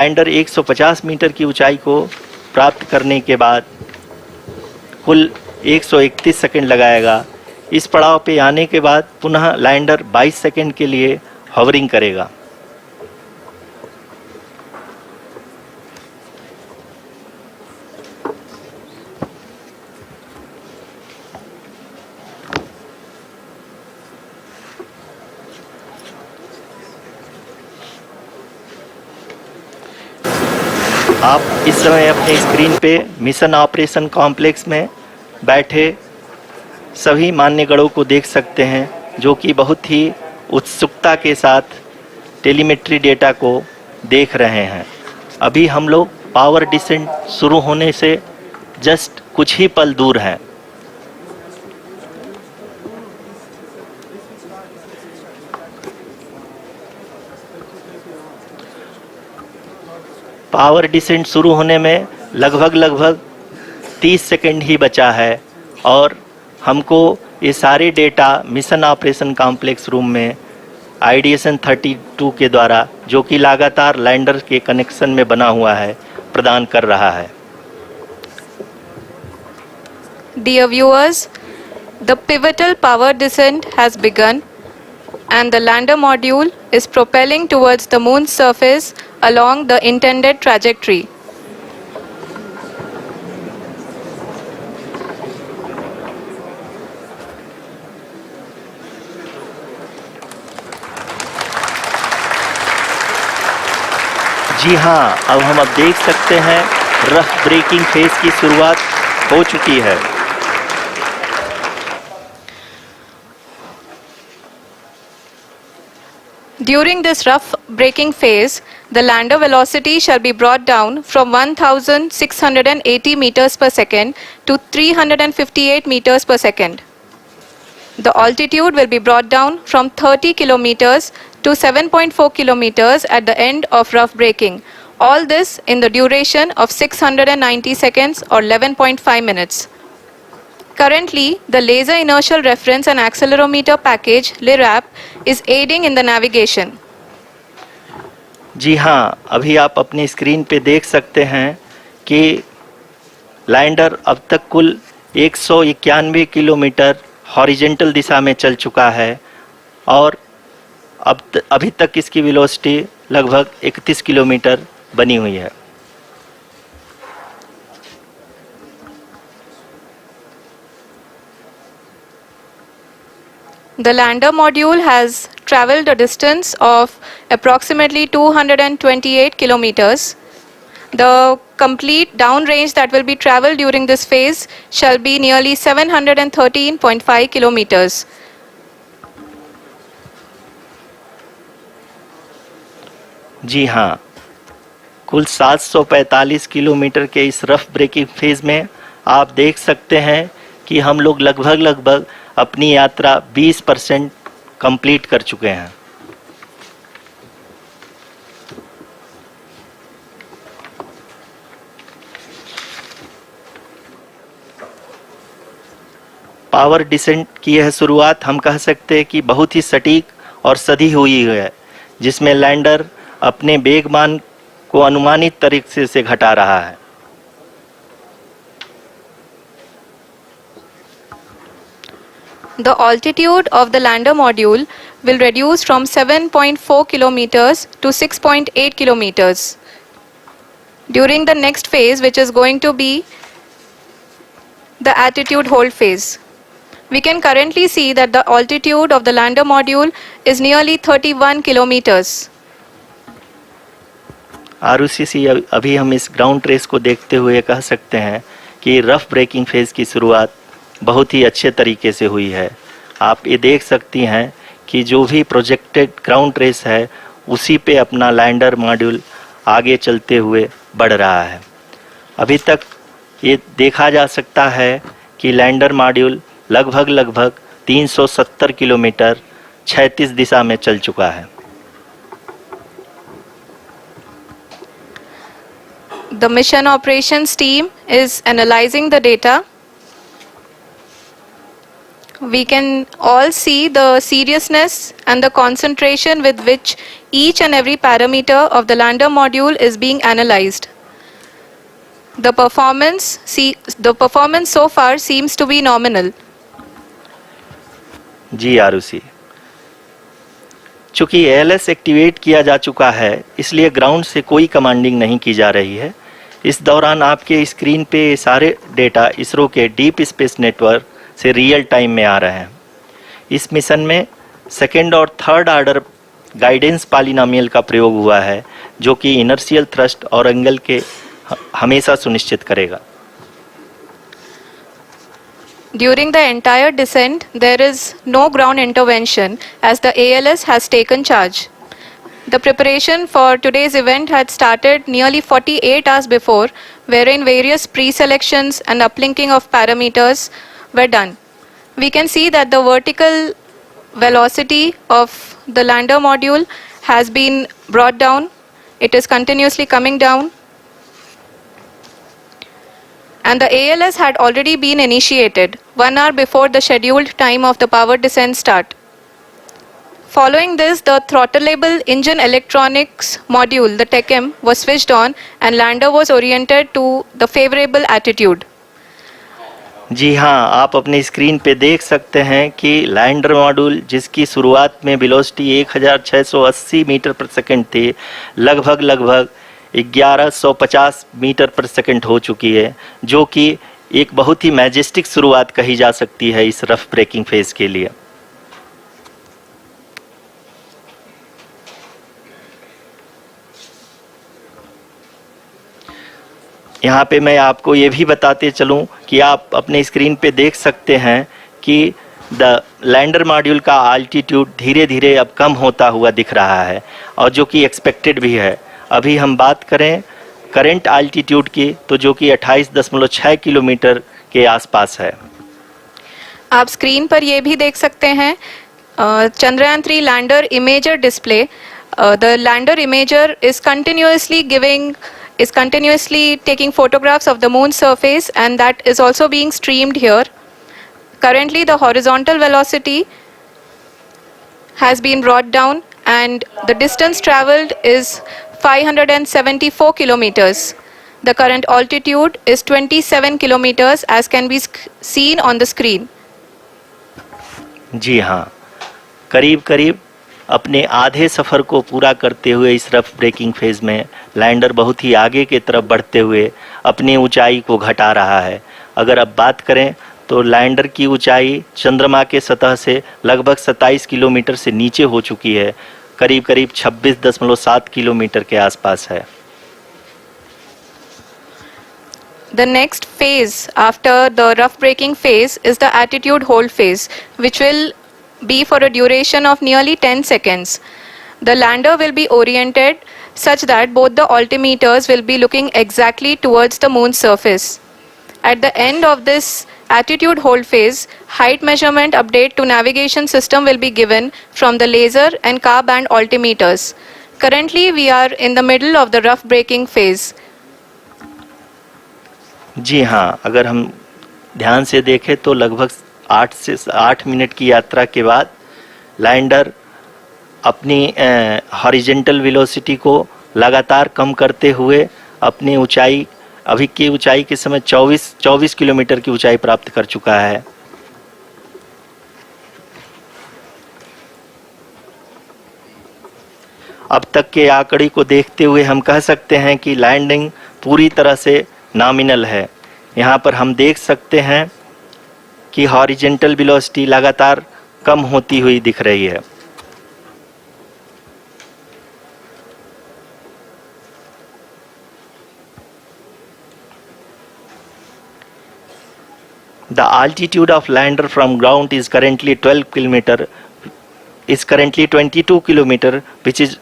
Lander 150 metre की ऊंचाई को प्राप्त करने के बाद कुल 131 सेकंड लगाएगा। इस पड़ाव पे आने के बाद पुनः लैंडर 22 सेकंड के लिए हॉवरिंग करेगा। आप इस समय अपने स्क्रीन पे मिशन ऑपरेशन कॉम्प्लेक्स में बैठे सभी मान्यगणों को देख सकते हैं, जो कि बहुत ही उत्सुकता के साथ टेलीमेट्री डेटा को देख रहे हैं। अभी हम लोग पावर डिसेंट शुरू होने से जस्ट कुछ ही पल दूर हैं। पावर डिसेंट शुरू होने में लगभग 30 सेकंड ही बचा है और हमको ये सारे data mission operation complex room में IDSN-32 के द्वारा, जो कि लगातार लैंडर के कनेक्शन में बना हुआ है, प्रदान कर रहा है। Dear viewers, the pivotal power descent has begun and the lander module is propelling towards the moon's surface along the intended trajectory. जी हाँ, अब हम देख सकते हैं रफ ब्रेकिंग फेज की शुरुआत हो चुकी है। During this rough braking phase, the lander velocity shall be brought down from 1680 meters per second to 358 meters per second. The altitude will be brought down from 30 kilometers to 7.4 kilometers at the end of rough braking. All this in the duration of 690 seconds or 11.5 minutes. Currently, the Laser Inertial Reference and Accelerometer package (LIRAP) is aiding in the navigation. जी हाँ, अभी आप अपनी screen पे देख सकते हैं कि lander अब तक कुल 191 किलोमीटर हॉरिजेंटल दिशा में चल चुका है और अभी तक इसकी वेलोसिटी लगभग 31 किलोमीटर बनी हुई है। The lander module has traveled a distance of approximately 228 kilometers. The complete downrange that will be traveled during this phase shall be nearly 713.5 kilometers. जी हाँ, कुल 745 किलोमीटर के इस रफ ब्रेकिंग फेज में आप देख सकते हैं कि हम लोग लगभग अपनी यात्रा 20% कंप्लीट कर चुके हैं। पावर डिसेंट की यह शुरुआत हम कह सकते हैं कि बहुत ही सटीक और सधी हुई है, जिसमें लैंडर अपने वेगमान को अनुमानित तरीके से घटा रहा है। The altitude of the lander module will reduce from 7.4 kilometers to 6.8 kilometers. During the next phase, which is going to be the attitude hold phase. We can currently see that the altitude of the lander module is nearly 31 kilometers. ROCC अभी हम इस ground trace को देखते हुए कह सकते हैं कि रफ ब्रेकिंग फेज की शुरुआत बहुत ही अच्छे तरीके से हुई है। आप ये देख सकती हैं कि जो भी प्रोजेक्टेड ग्राउंड ट्रेस है उसी पे अपना लैंडर मॉड्यूल आगे चलते हुए बढ़ रहा है। अभी तक ये देखा जा सकता है कि लैंडर मॉड्यूल लगभग 370 किलोमीटर क्षैतिज दिशा में चल चुका है। The mission operations team is analyzing the data. we can all see the seriousness and the concentration with which each and every parameter of the lander module is being analyzed. The performance so far seems to be nominal. जी आरुषि, चूंकि ALS activate किया जा चुका है, इसलिए ground से कोई commanding नहीं की जा रही है। इस दौरान आपके स्क्रीन पे सारे डेटा इसरो के डीप स्पेस नेटवर्क से रियल टाइम में आ रहे हैं। इस मिशन में सेकेंड और थर्ड ऑर्डर गाइडेंस पॉलिनोमियल का प्रयोग हुआ है, जो कि इनर्शियल थ्रस्ट और एंगल के हमेशा सुनिश्चित करेगा। During the entire descent, there is no ground intervention as the ALS has taken charge. The preparation for today's event had started nearly 48 hours before, wherein various pre-selections and uplinking of parameters were done. We can see that the vertical velocity of the lander module has been brought down. It is continuously coming down. And the ALS had already been initiated 1 hour before the scheduled time of the power descent start. Following this, the throttleable engine electronics module, the TECM, was switched on and lander was oriented to the favorable attitude. जी हाँ, आप अपने screen पे देख सकते हैं कि lander module, जिसकी शुरुआत में वेलोसिटी 1680 मीटर पर सेकंड थी, लगभग 1150 मीटर पर सेकंड हो चुकी है, जो कि एक बहुत ही मैजेस्टिक शुरुआत कही जा सकती है इस रफ ब्रेकिंग फेज के लिए। यहाँ पे मैं आपको ये भी बताते चलूँ कि आप अपने स्क्रीन पे देख सकते हैं कि द लैंडर मॉड्यूल का आल्टीट्यूड धीरे धीरे अब कम होता हुआ दिख रहा है, और जो कि एक्सपेक्टेड भी है। अभी हम बात करें करंट आल्टीट्यूड की, तो जो कि 28.6 किलोमीटर के आसपास है। आप स्क्रीन पर ये भी देख सकते हैं Chandrayaan-3 lander imager display. The lander imager is continuously taking photographs of the moon's surface, and that is also being streamed here. Currently the horizontal velocity has been brought down and the distance traveled is 574 kilometers. The current altitude is 27 kilometers as can be seen on the screen. जी हाँ, करीब अपने आधे सफ़र को पूरा करते हुए इस rough breaking phase में लैंडर बहुत ही आगे की तरफ बढ़ते हुए अपनी ऊंचाई को घटा रहा है। अगर अब बात करें तो लैंडर की ऊंचाई चंद्रमा के सतह से लगभग 27 किलोमीटर से नीचे हो चुकी है, करीब 26.7 किलोमीटर के आसपास है। The next phase after the rough braking phase is the attitude hold phase, which will be for a duration of nearly 10 seconds. The lander will be oriented such that both the altimeters will be looking exactly towards the moon's surface. At the end of this attitude hold phase, height measurement update to navigation system will be given from the laser and car band altimeters. Currently we are in the middle of the rough braking phase. जी हाँ, अगर हम ध्यान से देखें तो लगभग 8 minute की यात्रा के बाद लैंडर अपनी हॉरिजॉन्टल वेलोसिटी को लगातार कम करते हुए अपनी ऊंचाई, अभी की ऊंचाई के समय 24 किलोमीटर की ऊंचाई प्राप्त कर चुका है। अब तक के आंकड़े को देखते हुए हम कह सकते हैं कि लैंडिंग पूरी तरह से नॉमिनल है। यहाँ पर हम देख सकते हैं कि हॉरिजॉन्टल वेलोसिटी लगातार कम होती हुई दिख रही है। The altitude of lander from ground is currently 22 kilometer, which is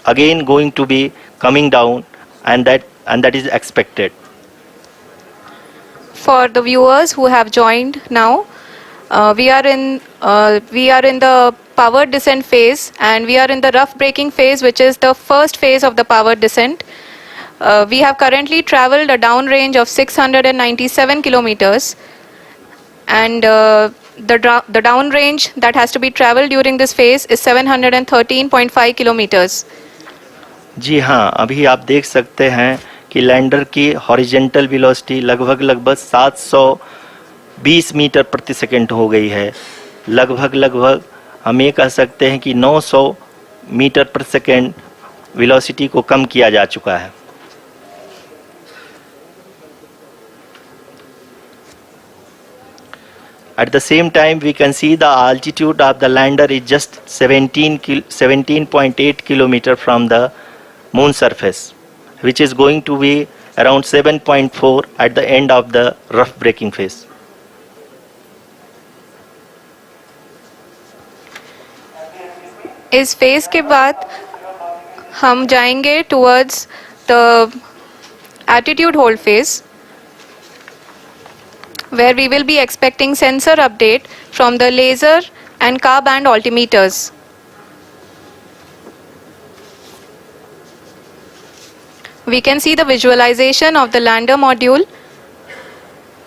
again going to be coming down, and that is expected. For the viewers who have joined now, we are in the power descent phase, and we are in the rough braking phase, which is the first phase of the power descent. We have currently traveled a downrange of 697 kilometers, and The downrange that has to be traveled during this phase is 713.5 kilometers. जी हाँ, अभी आप देख सकते हैं कि lander की horizontal velocity लगभग 720 metre प्रति सेकंड हो गई है। लगभग हम ये कह सकते हैं कि 900 मीटर प्रति सेकंड वेलोसिटी को कम किया जा चुका है। At the same time, we can see the altitude of the lander is just 17.8 kilometer from the moon surface, which is going to be around 7.4 at the end of the rough braking phase. इस phase के बाद हम जाएंगे towards the attitude hold phase, where we will be expecting sensor update from the laser and car band altimeters. We can see the visualization of the lander module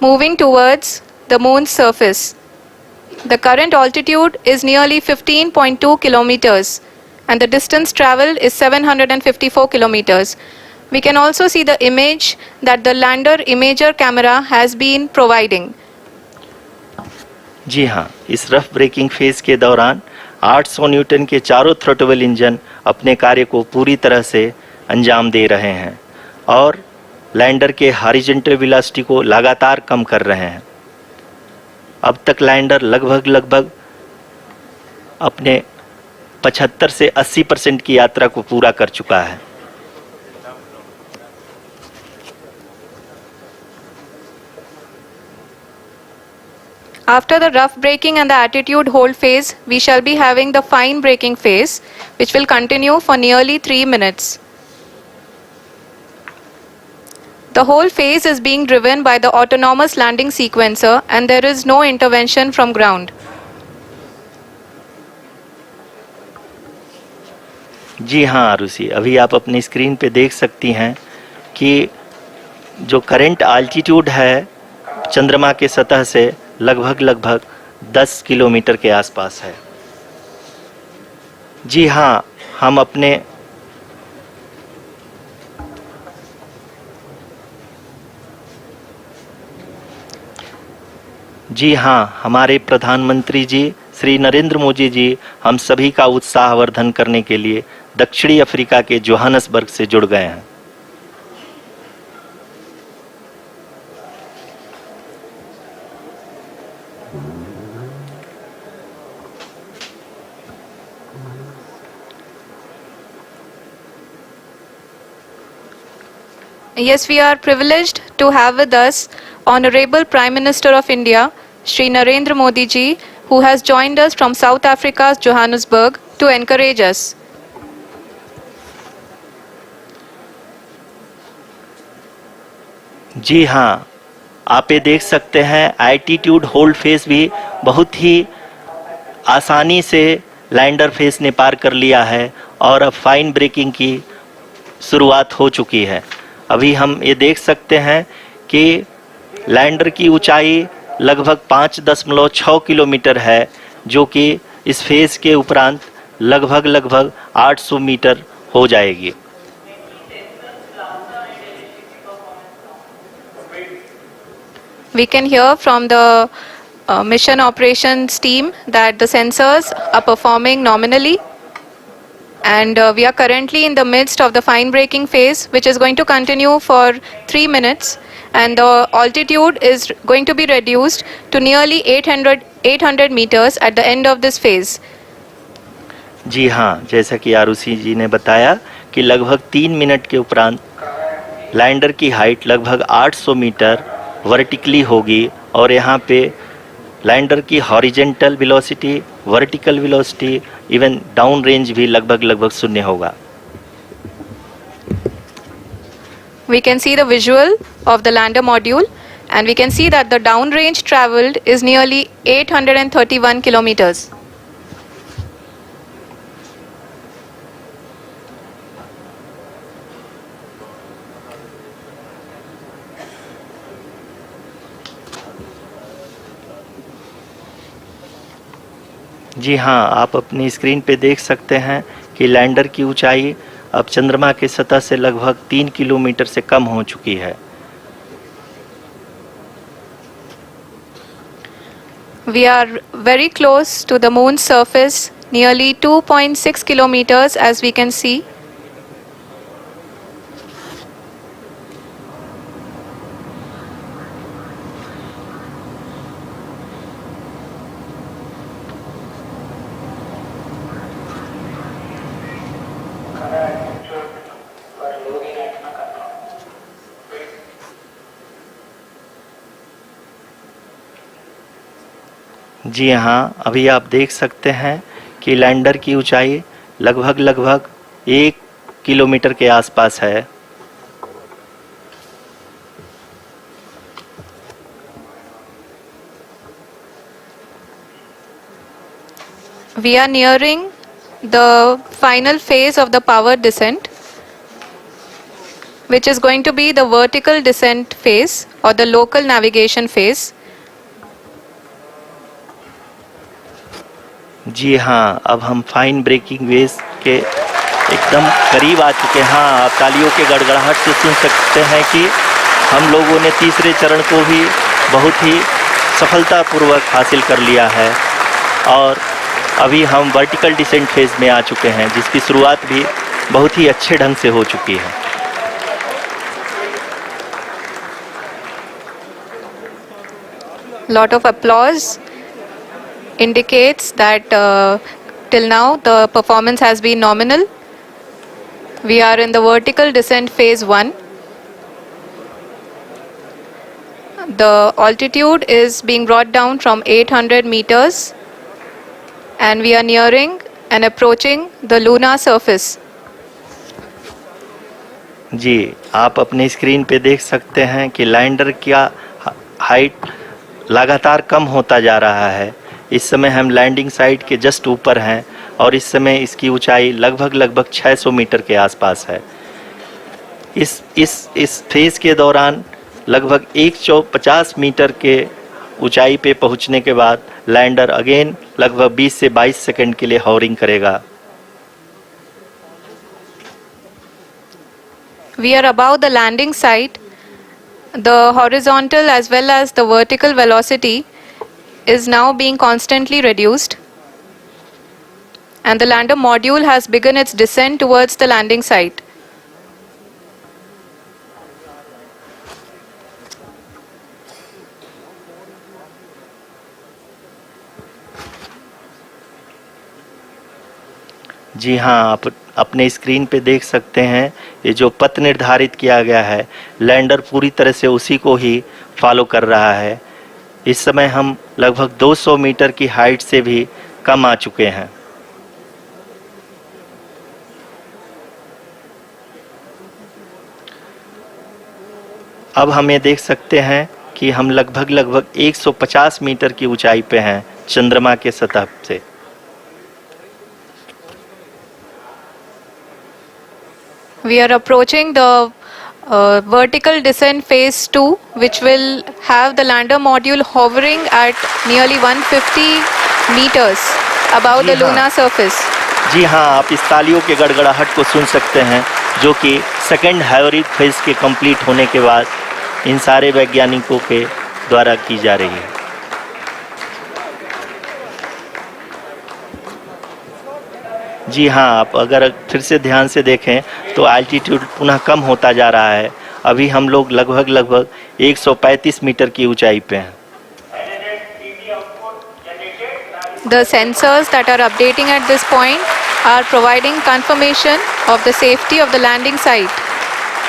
moving towards the moon's surface. The current altitude is nearly 15.2 kilometers and the distance traveled is 754 kilometers. We can also see the image that the lander imager camera has been providing. जी हाँ, इस rough breaking phase के दौरान 800 Newton के चारों throttle engine अपने कार्य को पूरी तरह से अंजाम दे रहे हैं और लैंडर के हॉरिजॉन्टल वेलोसिटी को लगातार कम कर रहे हैं। अब तक लैंडर लगभग अपने 75 से 80% की यात्रा को पूरा कर चुका है। After the rough braking and the attitude hold phase, we shall be having the fine braking phase, which will continue for nearly 3 minutes. The whole phase is being driven by the autonomous landing sequencer and there is no intervention from ground. जी हाँ आरुषि, अभी आप अपनी screen पे देख सकती हैं कि जो करंट आल्टीट्यूड है चंद्रमा के सतह से लगभग 10 किलोमीटर के आसपास है। जी हाँ, हम अपने जी हाँ, हमारे प्रधानमंत्री जी श्री नरेंद्र मोदी जी हम सभी का उत्साहवर्धन करने के लिए दक्षिणी अफ्रीका के जोहानसबर्ग से जुड़ गए हैं। Yes, we are privileged to have with us Honorable Prime Minister of India, Shri Narendra Modi ji, who has joined us from South Africa's Johannesburg to encourage us. जी हाँ, आप ये देख सकते हैं एल्टीट्यूड होल्ड फेज भी बहुत ही आसानी से लैंडर फेज ने पार कर लिया है और अब फाइन ब्रेकिंग की शुरुआत हो चुकी है। अभी हम ये देख सकते हैं कि लैंडर की ऊंचाई लगभग 5.6 किलोमीटर है, जो कि इस फेज के उपरांत लगभग 800 मीटर हो जाएगी। We can hear from the mission operations team that the sensors are performing nominally, and we are currently in the midst of the fine braking phase, which is going to continue for 3 minutes, and the altitude is going to be reduced to nearly 800 meters at the end of this phase. जी हाँ, जैसा कि आरुषि जी ने बताया कि लगभग 3 minute के उपरांत lander की हाइट लगभग 800 मीटर वर्टिकली होगी और यहाँ पे लैंडर की horizontal velocity, vertical velocity, even down range भी लगभग शून्य होगा। We can see the visual of the lander module, and we can see that the down range traveled is nearly 831 kilometers. जी हाँ, आप अपनी स्क्रीन पे देख सकते हैं कि लैंडर की ऊंचाई अब चंद्रमा की सतह से लगभग 3 किलोमीटर से कम हो चुकी है। We are very close to the moon's surface, nearly 2.6 kilometers as we can see. जी हाँ, अभी आप देख सकते हैं कि लैंडर की ऊंचाई लगभग 1 किलोमीटर के आसपास है। We are nearing the final phase of the power descent, which is going to be the vertical descent phase or the local navigation phase. जी हाँ, अब हम फाइन ब्रेकिंग वेव्स के एकदम करीब आ चुके हैं। हाँ, आप तालियों के गड़गड़ाहट से सुन सकते हैं कि हम लोगों ने तीसरे चरण को भी बहुत ही सफलतापूर्वक हासिल कर लिया है और अभी हम वर्टिकल डिसेंट फेज में आ चुके हैं, जिसकी शुरुआत भी बहुत ही अच्छे ढंग से हो चुकी है। Lot of applause indicates that till now the performance has been nominal. We are in the vertical descent phase 1. The altitude is being brought down from 800 meters and we are nearing and approaching the lunar surface. जी, आप अपने screen पे देख सकते हैं कि lander का height लगातार कम होता जा रहा है। इस समय हम लैंडिंग साइट के जस्ट ऊपर हैं और इस समय इसकी ऊंचाई लगभग 600 मीटर के आसपास है। इस फेज के दौरान लगभग 150 मीटर के ऊंचाई पे पहुंचने के बाद लैंडर अगेन लगभग 20 से 22 सेकंड के लिए हॉवरिंग करेगा। We are above the landing site. The horizontal as well as the vertical velocity is now being constantly reduced. And the lander module has begun its descent towards the landing site. जी हाँ, आप अपने screen पे देख सकते हैं ये जो पथ निर्धारित किया गया है, लैंडर पूरी तरह से उसी को ही फॉलो कर रहा है। इस समय हम लगभग 200 मीटर की हाइट से भी कम आ चुके हैं। अब हम ये देख सकते हैं कि हम लगभग 150 मीटर की ऊंचाई पे हैं चंद्रमा के सतह से। We are approaching the vertical descent phase 2, which will have the lander module hovering at nearly 150 meters above the lunar surface. जी हाँ, आप इस तालियों के गड़गड़ाहट को सुन सकते हैं, जो कि सेकंड हाइब्रिड फेज के कंप्लीट होने के बाद इन सारे वैज्ञानिकों के द्वारा की जा रही है। जी हाँ, आप अगर फिर से ध्यान से देखें तो एल्टीट्यूड पुनः कम होता जा रहा है। अभी हम लोग लगभग 135 मीटर की ऊंचाई पे हैं। The sensors that are updating at this point are providing confirmation of the safety of the landing site.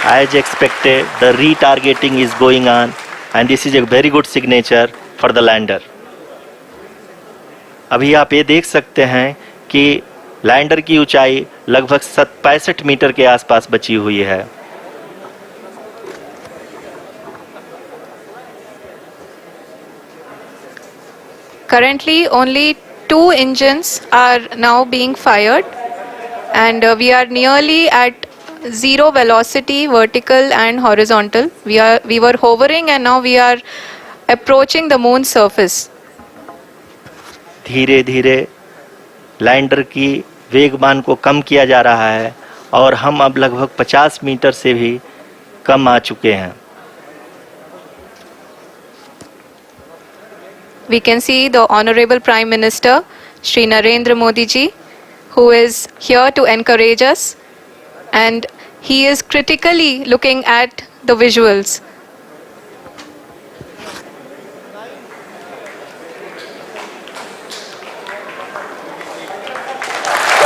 As expected, the retargeting is going on and this is a very good signature for the lander. अभी आप ये देख सकते हैं कि lander की ऊंचाई लगभग 65 मीटर के आसपास बची हुई है। Currently, only 2 engines are now being fired, and we are nearly at zero velocity, vertical and horizontal. We were hovering, and now we are approaching the moon's surface. धीरे धीरे लैंडर की वेगमान को कम किया जा रहा है और हम अब लगभग 50 मीटर से भी कम आ चुके हैं। We can see the Honorable Prime Minister, Shri Narendra Modi ji, who is here to encourage us, and he is critically looking at the visuals.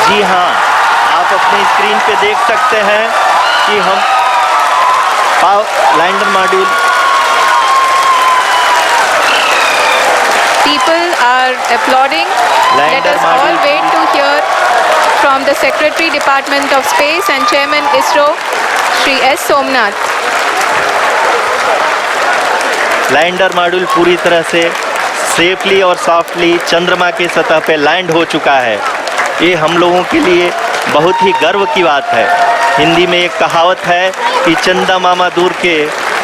जी हाँ, आप अपनी स्क्रीन पे देख सकते हैं कि हम lander module People are applauding. Let us all wait to hear from the Secretary Department of Space and Chairman ISRO, Shri S. Somnath. Lander module पूरी तरह से सेफली और सॉफ्टली चंद्रमा के सतह पे लैंड हो चुका है। ये हम लोगों के लिए बहुत ही गर्व की बात है। हिंदी में एक कहावत है कि चंदा मामा दूर के,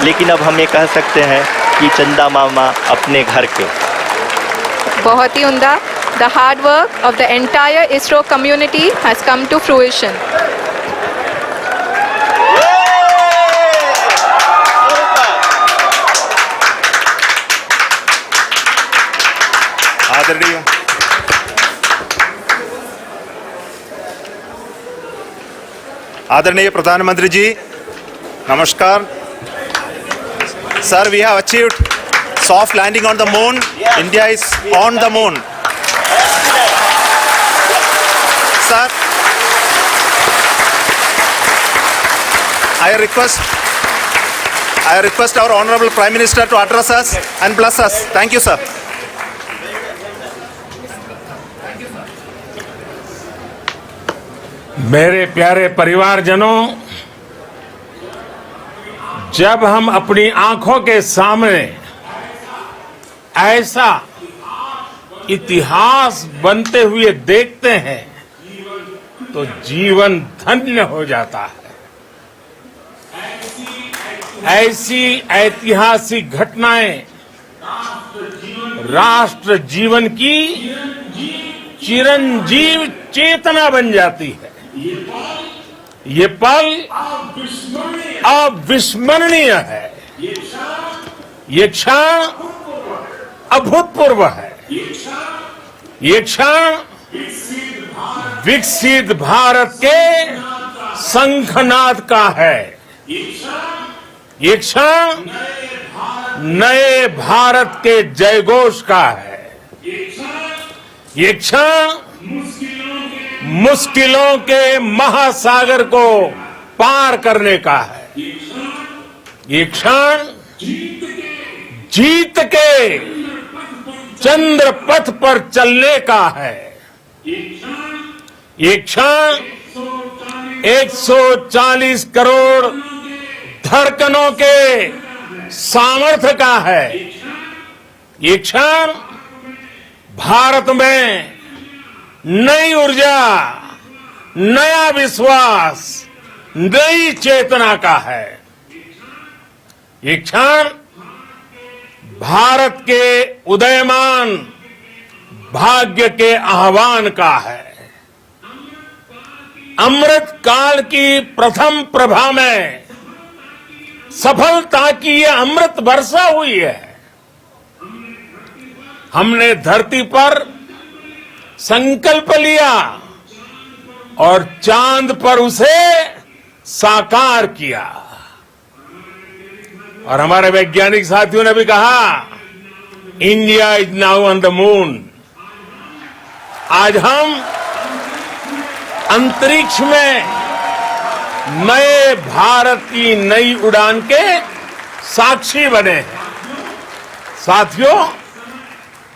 लेकिन अब हम ये कह सकते हैं कि चंदा मामा अपने घर के। बहुत ही उम्दा। The hard work of the entire ISRO community has come to fruition. आदरणीय प्रधानमंत्री जी, नमस्कार। Sir, we have achieved soft landing on the moon. India is on the moon. Sir, I request our Honorable Prime Minister to address us and bless us. Thank you, sir. मेरे प्यारे परिवारजनों, जब हम अपनी आंखों के सामने ऐसा इतिहास बनते हुए देखते हैं तो जीवन धन्य हो जाता है। ऐसी ऐतिहासिक घटनाएं राष्ट्र जीवन की चिरंजीव चेतना बन जाती है। ये पल अविस्मरणीय है। ये क्षण अभूतपूर्व है। ये क्षण विकसित भारत के शंखनाद का है। ये क्षण नए भारत के जयघोष का है। ये क्षण मुश्किलों के महासागर को पार करने का है। ये क्षण जीत के चंद्र पथ पर चलने का है। ये क्षण 140 करोड़ धड़कनों के सामर्थ्य का है। ये क्षण भारत में नई ऊर्जा, नया विश्वास, नई चेतना का है। ये क्षण भारत के उदयमान भाग्य के आह्वान का है। अमृत काल की प्रथम प्रभा में सफलता की यह अमृत वर्षा हुई है। हमने धरती पर संकल्प लिया और चांद पर उसे साकार किया। और हमारे वैज्ञानिक साथियों ने भी कहा, India is now on the moon. आज हम अंतरिक्ष में नए भारत की नई उड़ान के साक्षी बने हैं। साथियों,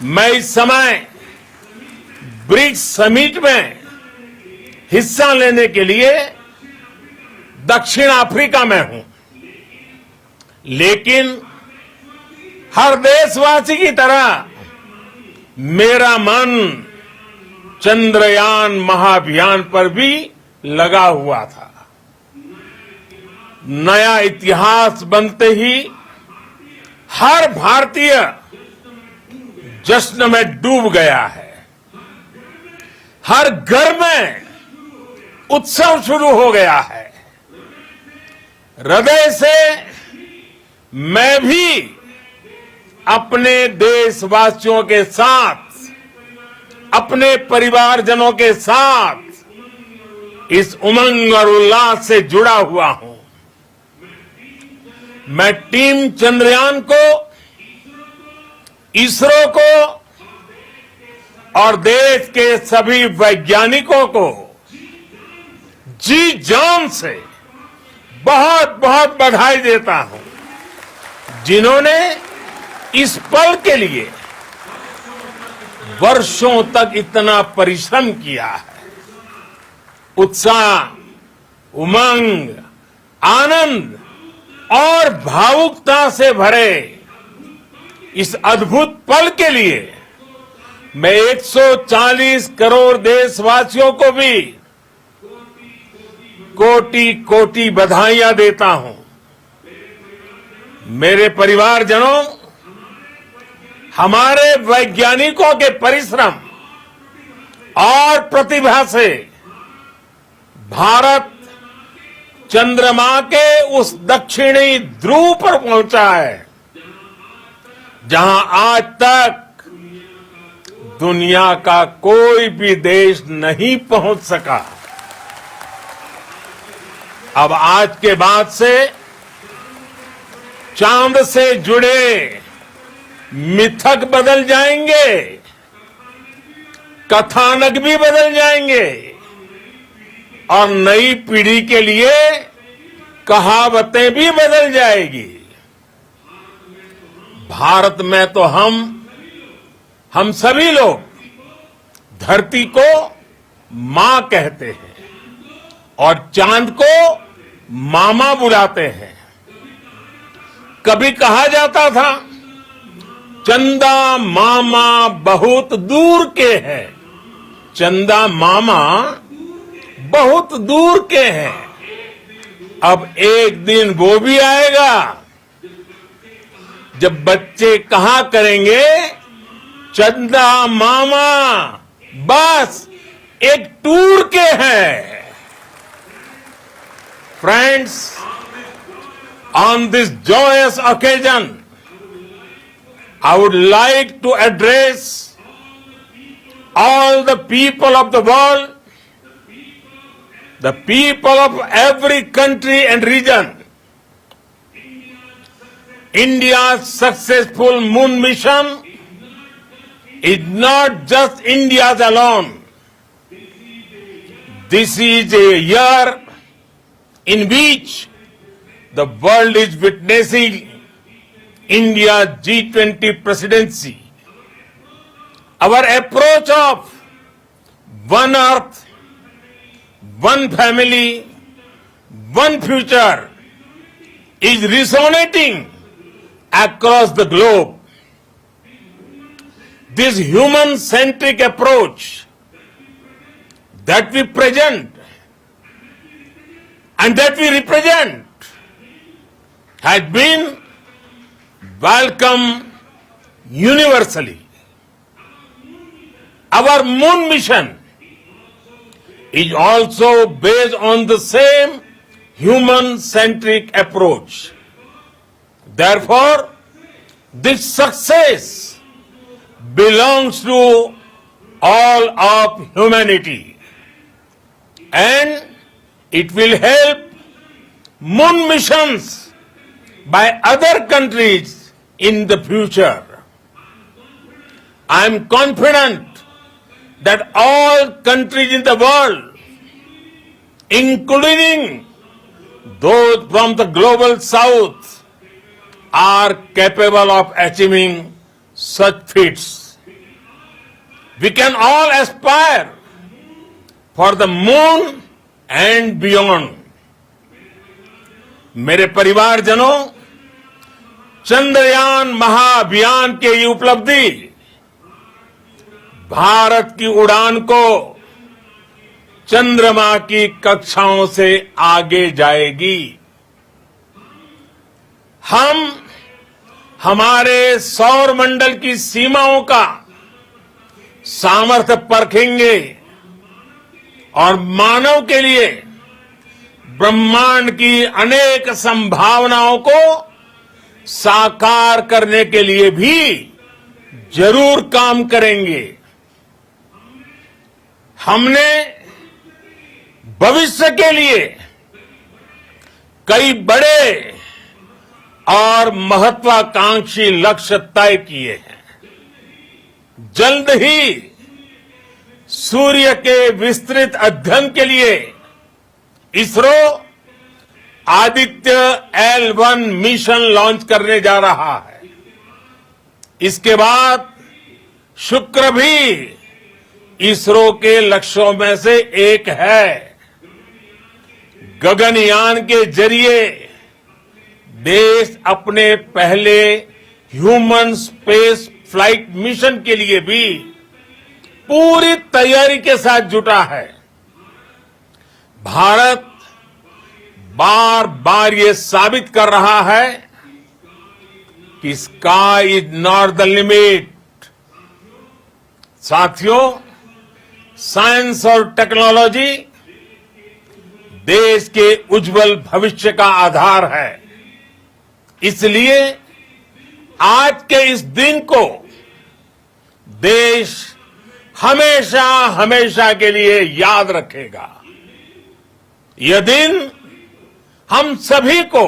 मैं इस समय ब्रिक्स समिट में हिस्सा लेने के लिए दक्षिण अफ्रीका में हूं, लेकिन हर देशवासी की तरह मेरा मन चंद्रयान महाअभियान पर भी लगा हुआ था। नया इतिहास बनते ही हर भारतीय जश्न में डूब गया है। हर घर में उत्सव शुरू हो गया है। हृदय से मैं भी अपने देशवासियों के साथ, अपने परिवारजनों के साथ इस उमंग और उल्लास से जुड़ा हुआ हूं। मैं टीम चंद्रयान को, इसरो को और देश के सभी वैज्ञानिकों को जी जान से बहुत बहुत बधाई देता हूं, जिन्होंने इस पल के लिए वर्षों तक इतना परिश्रम किया है। उत्साह, उमंग, आनंद और भावुकता से भरे इस अद्भुत पल के लिए मैं 140 करोड़ देशवासियों को भी कोटि कोटि बधाइयां देता हूं। मेरे परिवारजनों, हमारे वैज्ञानिकों के परिश्रम और प्रतिभा से भारत चंद्रमा के उस दक्षिणी ध्रुव पर पहुंचा है, जहां आज तक दुनिया का कोई भी देश नहीं पहुंच सका। अब आज के बाद से चांद से जुड़े मिथक बदल जाएंगे, कथानक भी बदल जाएंगे और नई पीढ़ी के लिए कहावतें भी बदल जाएगी। भारत में तो हम सभी लोग धरती को मां कहते हैं और चांद को मामा बुलाते हैं। कभी कहा जाता था, चंदा मामा बहुत दूर के हैं। चंदा मामा बहुत दूर के हैं। अब एक दिन वो भी आएगा जब बच्चे कहा करेंगे, चंदा मामा बस एक टूर के हैं। Friends, on this joyous occasion, I would like to address all the people of the world, the people of every country and region. India's successful moon mission is not just India's alone. This is a year in which the world is witnessing India's G20 presidency. Our approach of one earth, one family, one future is resonating across the globe. This human-centric approach that we present and that we represent has been welcomed universally. Our moon mission is also based on the same human-centric approach. Therefore, this success belongs to all of humanity, and it will help moon missions by other countries in the future. I am confident that all countries in the world, including those from the global south, are capable of achieving such feats. We can all aspire for the moon and beyond. मेरे परिवारजनों, चंद्रयान महाअभियान की ये उपलब्धि भारत की उड़ान को चंद्रमा की कक्षाओं से आगे जाएगी। हम हमारे सौर मंडल की सीमाओं का सामर्थ्य परखेंगे और मानव के लिए ब्रह्मांड की अनेक संभावनाओं को साकार करने के लिए भी जरूर काम करेंगे। हमने भविष्य के लिए कई बड़े और महत्वाकांक्षी लक्ष्य तय किए हैं। जल्द ही सूर्य के विस्तृत अध्ययन के लिए ISRO Aditya L1 mission launch करने जा रहा है। इसके बाद शुक्र भी इसरो के लक्ष्यों में से एक है। गगनयान के जरिए देश अपने पहले ह्यूमन स्पेस फ्लाइट मिशन के लिए भी पूरी तैयारी के साथ जुटा है। भारत बार बार ये साबित कर रहा है कि sky is not the limit. साथियों, साइंस और टेक्नोलॉजी देश के उज्जवल भविष्य का आधार है। इसलिए आज के इस दिन को देश हमेशा हमेशा के लिए याद रखेगा। यह दिन हम सभी को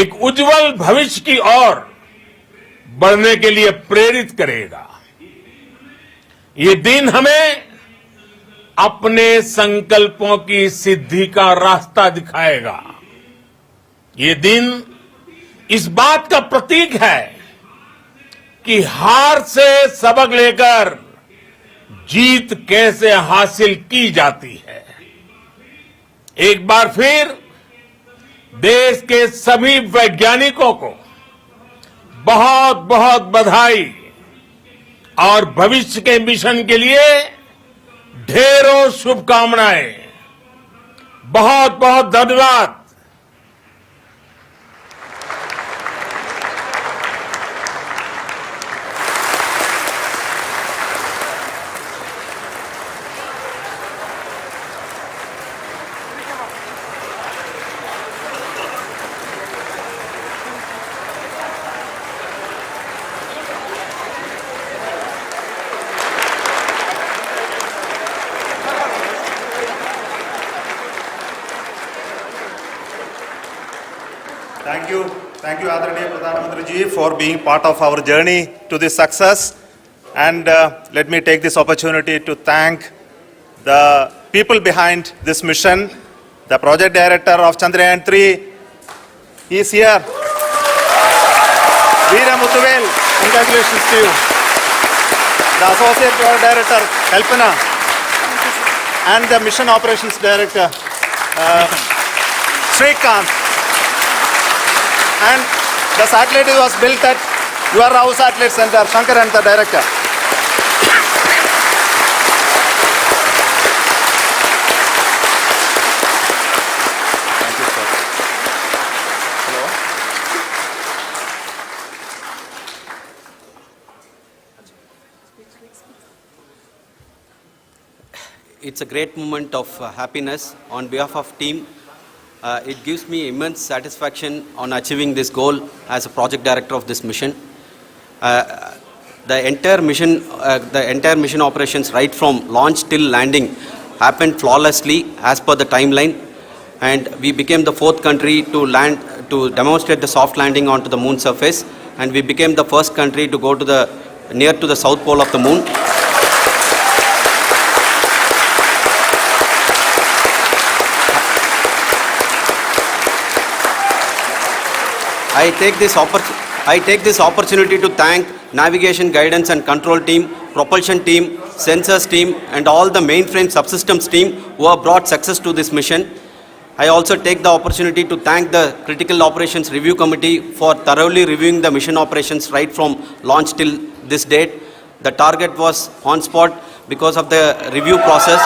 एक उज्जवल भविष्य की ओर बढ़ने के लिए प्रेरित करेगा। ये दिन हमें अपने संकल्पों की सिद्धि का रास्ता दिखाएगा। ये दिन इस बात का प्रतीक है कि हार से सबक लेकर जीत कैसे हासिल की जाती है। एक बार फिर देश के सभी वैज्ञानिकों को बहुत बहुत बधाई और भविष्य के मिशन के लिए ढेरों शुभकामनाएं। बहुत बहुत धन्यवाद। Thank you, Adharaniya Pradhan Mantri ji, for being part of our journey to this success. And let me take this opportunity to thank the people behind this mission. The project director of Chandrayaan-3, he is here. Veera Muthuvel, congratulations to you. The associate project director, Kalpana, and the mission operations director, Srikanth. And the satellite was built at your house satellite center, Shankar and the director. Thank you, sir. Hello. It's a great moment of happiness on behalf of team. It gives me immense satisfaction on achieving this goal as a project director of this mission. The entire mission operations, right from launch till landing, happened flawlessly as per the timeline, and we became the fourth country to demonstrate the soft landing onto the moon surface, and we became the first country to go to near to the south pole of the moon. I take this opportunity to thank navigation, guidance and control team, propulsion team, sensors team and all the mainframe subsystems team who have brought success to this mission. I also take the opportunity to thank the Critical Operations Review Committee for thoroughly reviewing the mission operations right from launch till this date. The target was on spot because of the review process.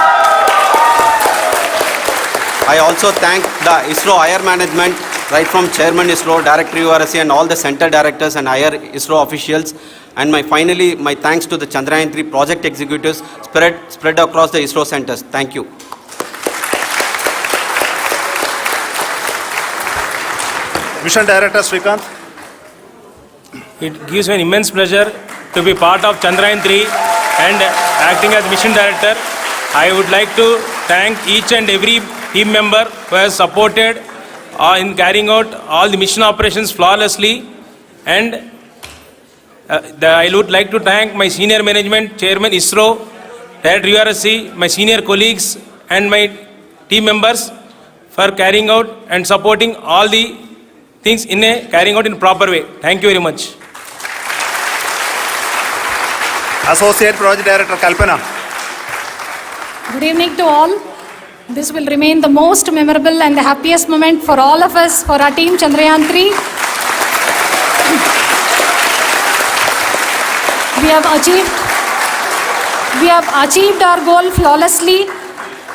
I also thank the ISRO higher management, right from Chairman ISRO, Director URSC and all the center directors and higher ISRO officials. And finally, my thanks to the Chandrayaan-3 project executives spread across the ISRO centers. Thank you. Mission Director Srikanth. It gives me an immense pleasure to be part of Chandrayaan-3 and acting as mission director. I would like to thank each and every team member who has supported in carrying out all the mission operations flawlessly. And I would like to thank my senior management, Chairman ISRO, Director URSC, my senior colleagues and my team members for carrying out and supporting all the things carrying out in proper way. Thank you very much. Associate Project Director Kalpana. Good evening to all. This will remain the most memorable and the happiest moment for all of us, for our team Chandrayaan-3. We have achieved our goal flawlessly.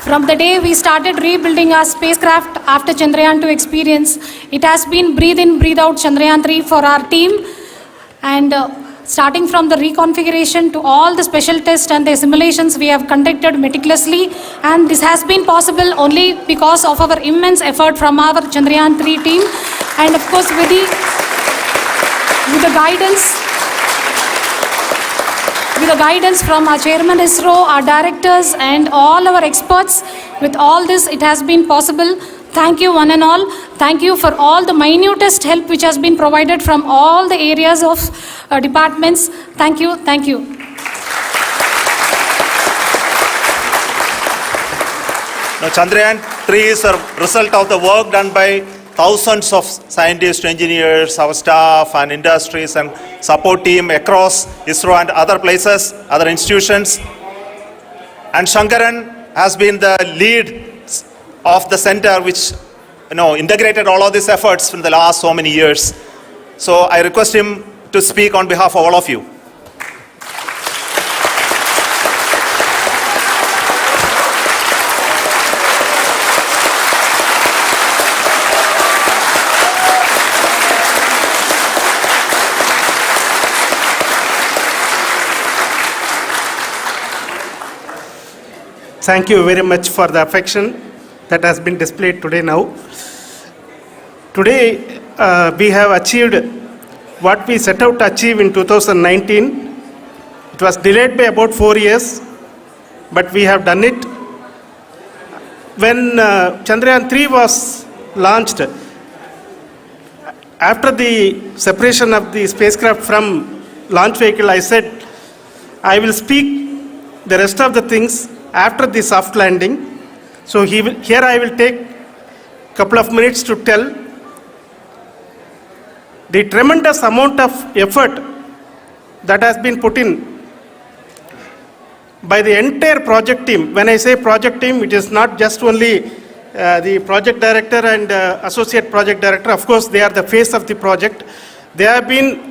From the day we started rebuilding our spacecraft after Chandrayaan-2 experience, it has been breathe in, breathe out Chandrayaan-3 for our team. And starting from the reconfiguration to all the special tests and the simulations we have conducted meticulously. And this has been possible only because of our immense effort from our Chandrayaan-3 team. And of course with the guidance from our Chairman ISRO, our directors and all our experts. With all this, it has been possible. Thank you one and all. Thank you for all the minutest help which has been provided from all the areas of departments. Thank you. Thank you. Now, Chandrayaan-3 is a result of the work done by thousands of scientists, engineers, our staff and industries and support team across ISRO and other places, other institutions. And Shankaran has been the lead of the center which integrated all of these efforts in the last so many years. So I request him to speak on behalf of all of you. Thank you very much for the affection that has been displayed today now. Today, we have achieved what we set out to achieve in 2019. It was delayed by about 4 years, but we have done it. When Chandrayaan-3 was launched, after the separation of the spacecraft from launch vehicle, I said, I will speak the rest of the things after the soft landing. So here I will take a couple of minutes to tell the tremendous amount of effort that has been put in by the entire project team. When I say project team, it is not just only the project director and associate project director. Of course, they are the face of the project. They have been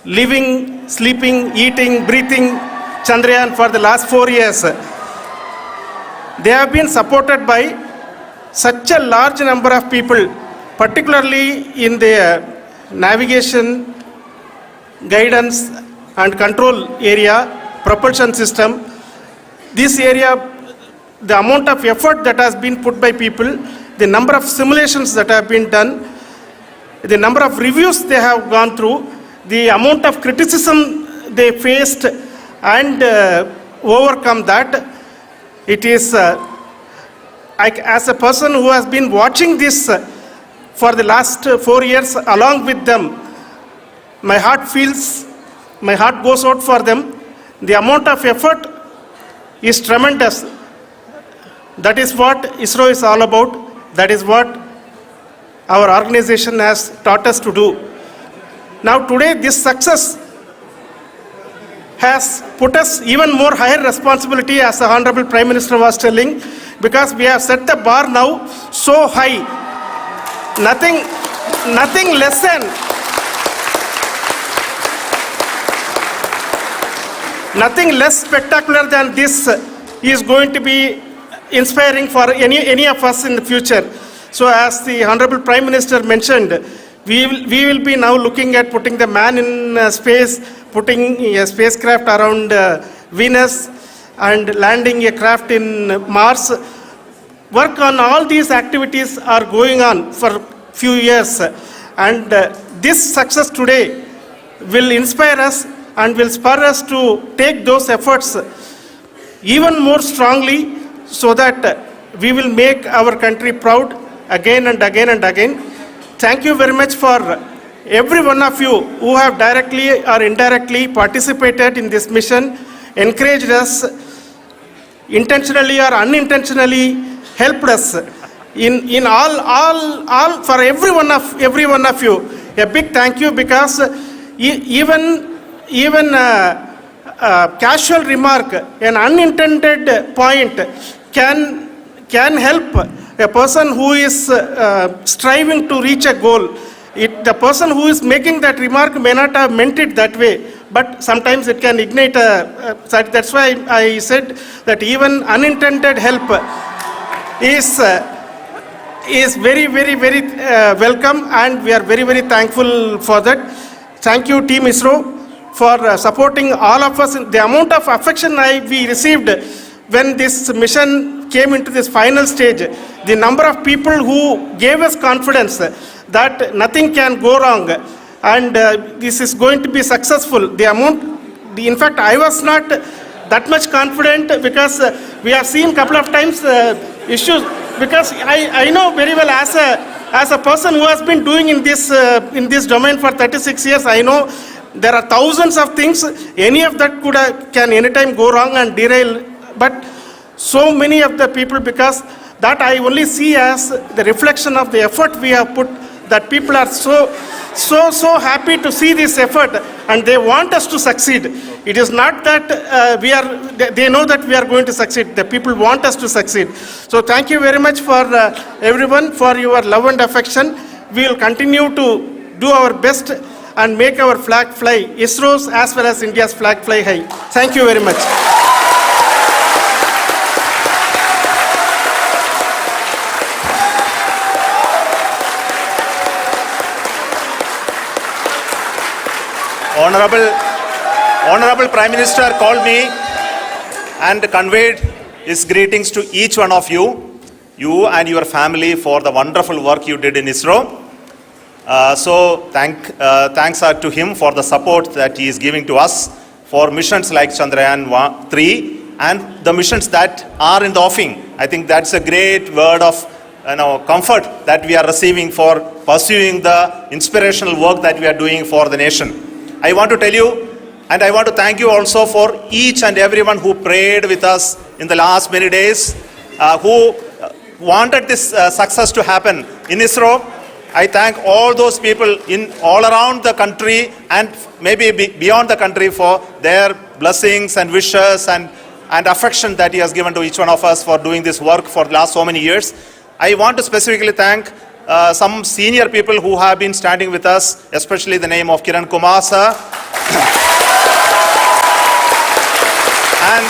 living, sleeping, eating, breathing Chandrayaan for the last 4 years. They have been supported by such a large number of people, particularly in the navigation, guidance and control area, propulsion system. This area, the amount of effort that has been put by people, the number of simulations that have been done, the number of reviews they have gone through, the amount of criticism they faced and overcome that. It is, as a person who has been watching this for the last 4 years along with them, my heart goes out for them. The amount of effort is tremendous. That is what ISRO is all about. That is what our organization has taught us to do. Now today this success has put us even more higher responsibility, as the Honorable Prime Minister was telling, because we have set the bar now so high. Nothing less spectacular than this is going to be inspiring for any of us in the future. So as the Honorable Prime Minister mentioned, We will be now looking at putting the man in space, putting a spacecraft around Venus, and landing a craft in Mars. Work on all these activities are going on for few years, and this success today will inspire us and will spur us to take those efforts even more strongly, so that we will make our country proud again and again and again. Thank you very much for every one of you who have directly or indirectly participated in this mission, encouraged us, intentionally or unintentionally helped us in all for every one of you. A big thank you, because even casual remark, an unintended point can help a person who is striving to reach a goal. The person who is making that remark may not have meant it that way, but sometimes it can ignite that's why I said that even unintended help is very, very, very welcome, and we are very, very thankful for that. Thank you, Team ISRO, for supporting all of us. The amount of affection we received when this mission came into this final stage, the number of people who gave us confidence that nothing can go wrong and this is going to be successful. In fact, I was not that much confident, because we have seen couple of times issues, because I know very well as a person who has been doing in this domain for 36 years, I know there are thousands of things. Any of that can anytime go wrong and derail. But so many of the people, because that I only see as the reflection of the effort we have put, that people are so happy to see this effort and they want us to succeed. It is not that they know that we are going to succeed. The people want us to succeed. So thank you very much for everyone for your love and affection. We will continue to do our best and make our flag fly, ISRO's as well as India's flag fly high. Thank you very much. Honorable Prime Minister called me and conveyed his greetings to each one of you and your family, for the wonderful work you did in ISRO. So thanks to him for the support that he is giving to us for missions like Chandrayaan-3 and the missions that are in the offing. I think that's a great word of comfort that we are receiving for pursuing the inspirational work that we are doing for the nation. I want to tell you, and I want to thank you also for each and everyone who prayed with us in the last many days, who wanted this success to happen in ISRO. I thank all those people all around the country and maybe beyond the country for their blessings and wishes and affection that he has given to each one of us for doing this work for the last so many years. I want to specifically thank some senior people who have been standing with us, especially the name of Kiran Kumar sir and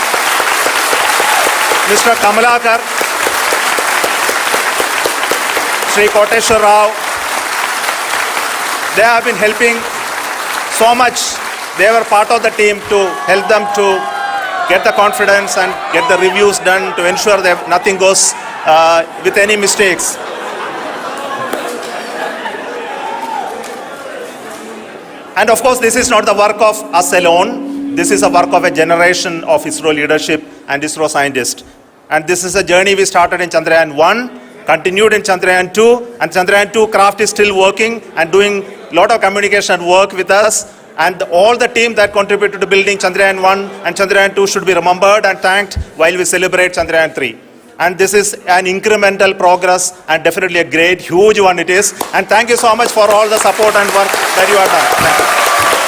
Mr. Kamalakar, Sri Koteshwar Rao. They have been helping so much. They were part of the team to help them to get the confidence and get the reviews done to ensure that nothing goes with any mistakes. And of course, this is not the work of us alone. This is a work of a generation of ISRO leadership and ISRO scientists. And this is a journey we started in Chandrayaan-1, continued in Chandrayaan-2, and Chandrayaan-2 craft is still working and doing a lot of communication work with us. And all the team that contributed to building Chandrayaan-1 and Chandrayaan-2 should be remembered and thanked while we celebrate Chandrayaan-3. And this is an incremental progress and definitely a great, huge one it is. And thank you so much for all the support and work that you have done. Thank you.